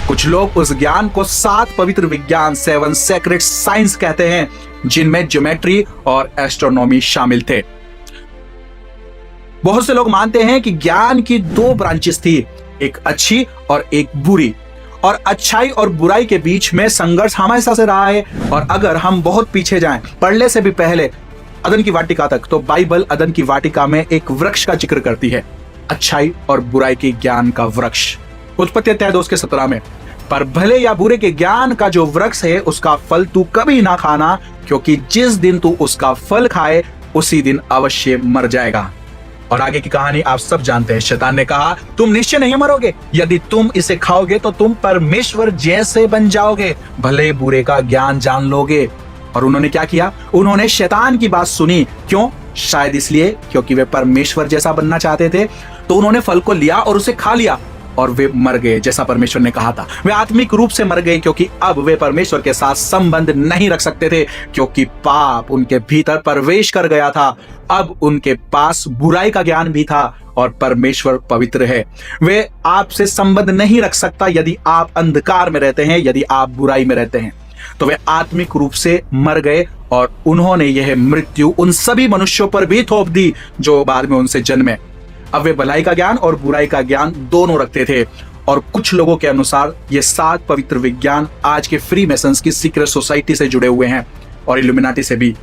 कुछ लोग उस ज्ञान को 7 पवित्र विज्ञान 7 सेक्रेट साइंस कहते हैं, जिनमें ज्योमेट्री और एस्ट्रोनॉमी शामिल थे। बहुत से लोग मानते हैं कि ज्ञान की 2 ब्रांचेस थी, एक अच्छी और एक बुरी, और अच्छाई और बुराई के बीच में संघर्ष हमेशा से रहा है। और अगर हम बहुत पीछे जाएं, पढ़ने से भी पहले अदन की वाटिका तक, तो बाइबल अदन की वाटिका में एक वृक्ष का जिक्र करती है, अच्छाई और बुराई के ज्ञान का वृक्ष। उत्पत्ति अध्याय 2 के 17 में, पर भले या बुरे के ज्ञान का जो वृक्ष है उसका फल तू कभी ना खाना, क्योंकि जिस दिन तू उसका फल खाए उसी दिन अवश्य मर जाएगा। और आगे की कहानी आप सब जानते हैं। शैतान ने कहा, तुम निश्चय नहीं मरोगे, यदि तुम इसे खाओगे तो तुम परमेश्वर जैसे बन जाओगे, भले बुरे का ज्ञान जान लोगे। और उन्होंने क्या किया? उन्होंने शैतान की बात सुनी। क्यों? शायद इसलिए क्योंकि वे परमेश्वर जैसा बनना चाहते थे। तो उन्होंने फल को लिया और उसे खा लिया और वे मर गए, जैसा परमेश्वर ने कहा था। वे आत्मिक रूप से मर गए, क्योंकि अब वे परमेश्वर के साथ संबंध नहीं रख सकते थे, क्योंकि पाप उनके भीतर प्रवेश कर गया था। अब उनके पास बुराई का ज्ञान भी था और परमेश्वर पवित्र है। वे आपसे संबंध नहीं रख सकता यदि आप अंधकार में रहते हैं, यदि आप बुराई में रहते हैं। तो वे आत्मिक रूप से मर गए और उन्होंने यह मृत्यु उन सभी मनुष्यों पर भी थोप दी जो बाद में उनसे जन्मे। अब वे भलाई का ज्ञान और बुराई का ज्ञान दोनों रखते थे। और कुछ लोगों के अनुसार ये 7 पवित्र विज्ञान आज के फ्री मेसन्स की सीक्रेट सोसाइटी से जुड़े हुए हैं और इल्यूमिनाटी से भी,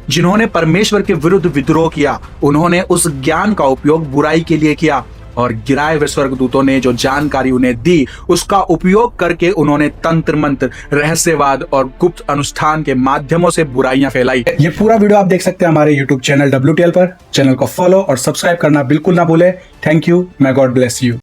जिन्होंने परमेश्वर के विरुद्ध विद्रोह किया। उन्होंने उस ज्ञान का उपयोग बुराई के लिए किया और गिराए हुए स्वर्गदूतों ने जो जानकारी उन्हें दी उसका उपयोग करके उन्होंने तंत्र मंत्र, रहस्यवाद और गुप्त अनुष्ठान के माध्यमों से बुराइयां फैलाई। ये पूरा वीडियो आप देख सकते हैं हमारे YouTube चैनल WTL पर। चैनल को फॉलो और सब्सक्राइब करना बिल्कुल ना भूले। Thank you. may God bless you।